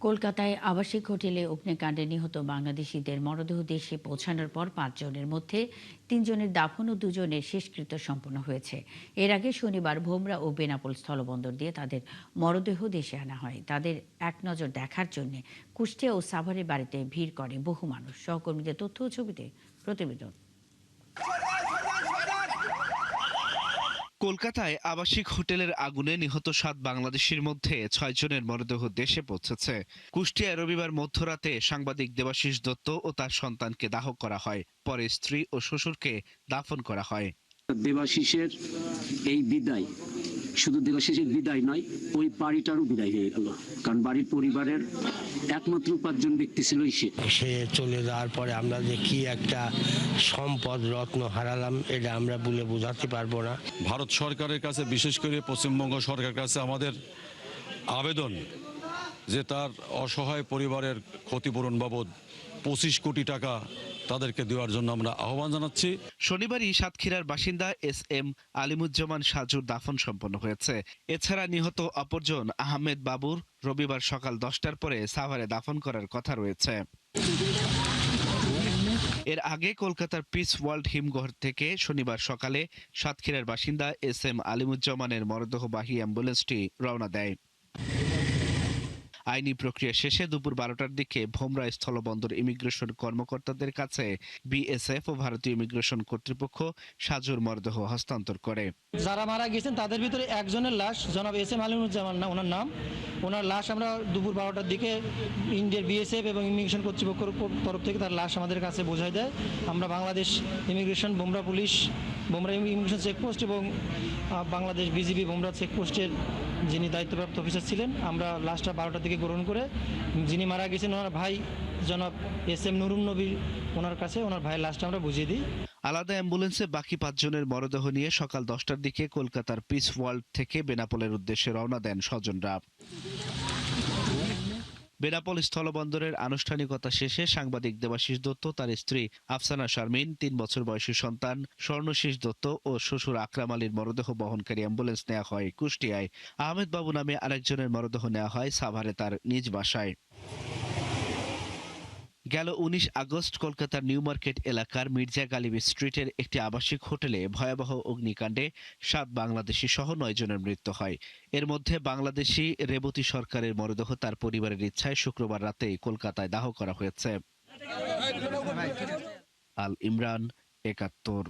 কলকাতায় আবাসিক হোটেলে অগ্নিকাণ্ডে নিহত বাংলাদেশিদের মরদেহ দেশে পৌঁছানোর পর ৫ জনের মধ্যে ৩ জনের দাফন ও ২ জনের শেষকৃত্য সম্পন্ন হয়েছে। এর আগে শনিবার ভোমরা ও বেনাপোল স্থলবন্দর দিয়ে তাদের মরদেহ দেশে আনা হয়। তাদের এক নজর দেখার জন্য কুষ্টিয়া ও সাভারের বাড়িতে ভিড় করে বহু মানুষ। সহকর্মীদের তথ্য ও ছবিতে প্রতিবেদন। কলকাতায় আবাসিক হোটেলের আগুনে নিহত ৭ বাংলাদেশির মধ্যে ৬ জনের মরদেহ দেশে পৌঁছেছে। কুষ্টিয়ায় রবিবার মধ্যরাতে সাংবাদিক দেবাশিস দত্ত ও তার সন্তানকে দাহ করা হয়। পরে স্ত্রী ও শ্বশুরকে দাফন করা হয়। দেবাশিসের এই বিদায় শুধু দেবাশিসের বিদায় নয়, ওই বাড়িটারও বিদায় হয়ে গেল। কারণ বাড়ির পরিবারের একমাত্র উপার্জন ব্যক্তি ছিল সে চলে যাওয়ার পরে আমরা যে কি একটা সম্পদ রত্ন হারালাম, এটা আমরা বলে বোঝাতে পারবো না। ভারত সরকারের কাছে, বিশেষ করে পশ্চিমবঙ্গ সরকারের কাছে আমাদের আবেদন যে তার অসহায় পরিবারের ক্ষতিপূরণ বাবদ ২৫ কোটি টাকা তাদেরকে দেওয়ার জন্য আমরা আহ্বান জানাচ্ছি। শনিবারই সাতক্ষীরার বাসিন্দা SM আলিমুজ্জামান সাজুর দাফন সম্পন্ন হয়েছে। এছাড়া নিহত অপরজন আহমেদ বাবুর রবিবার সকাল 10টার পরে সাভারে দাফন করার কথা রয়েছে। এর আগে কলকাতার পিস ওয়ার্ল্ড হিমঘর থেকে শনিবার সকালে সাতক্ষীরার বাসিন্দা SM আলিমুজ্জামানের মরদেহবাহী অ্যাম্বুলেন্সটি রওনা দেয়। আইনি প্রক্রিয়া শেষে দুপুর 12টার দিকে ভোমরা স্থলবন্দর ইমিগ্রেশন কর্মকর্তাদের কাছে BSF ও ভারতীয় ইমিগ্রেশন কর্তৃপক্ষ সাজুর মরদেহ হস্তান্তর করে। যারা মারা গেছেন তাদের ভিতরে একজনের লাশ জনাব SM আলিমুজ্জামান না ওনার নাম, ওনার লাশ আমরা দুপুর 12টার দিকে ইন্ডিয়ার BSF এবং ইমিগ্রেশন কর্তৃপক্ষের তরফ থেকে তার লাশ আমাদের কাছে বোঝাই দেয়। আমরা বাংলাদেশ ইমিগ্রেশন, ভোমরা পুলিশ, ভোমরা ইমিগ্রেশন চেকপোস্ট এবং বাংলাদেশ BGB ভোমরা চেকপোস্টের যিনি দায়িত্বপ্রাপ্ত অফিসার ছিলেন, আমরা লাশটা 12টার দিকে গ্রহণ করে যিনি মারা গেছেন ওনার ভাই জনাব SM নুরুন নবী, ওনার কাছে ওনার ভাইয়ের লাশটা আমরা বুঝিয়ে দিই। আলাদা অ্যাম্বুলেন্সে বাকি 5 জনের মরদেহ নিয়ে সকাল 10টার দিকে কলকাতার পিস ওয়ার্ল্ড থেকে বেনাপোলের উদ্দেশ্যে রওনা দেন স্বজনরা। বেনাপোল স্থলবন্দরের আনুষ্ঠানিকতা শেষে সাংবাদিক দেবাশিস দত্ত, তার স্ত্রী আফসানা শারমিন, 3 বছর বয়সী সন্তান স্বর্ণশীষ দত্ত ও শ্বশুর আকরাম আলীর মরদেহ বহনকারী অ্যাম্বুলেন্স নেওয়া হয় কুষ্টিয়ায়। আহমেদ বাবু নামে আরেকজনের মরদেহ নেওয়া হয় সাভারে তার নিজ বাসায়। গেল 19 আগস্ট কলকাতার নিউ মার্কেট এলাকার মির্জা গালিব স্ট্রিটের একটি আবাসিক হোটেলে ভয়াবহ অগ্নিকাণ্ডে 7 বাংলাদেশি সহ 9 জনের মৃত্যু হয়। এর মধ্যে বাংলাদেশি রেবতী সরকারের মরদেহ তার পরিবারের ইচ্ছায় শুক্রবার রাতে কলকাতায় দাহ করা হয়েছে। আল ইমরান, 71।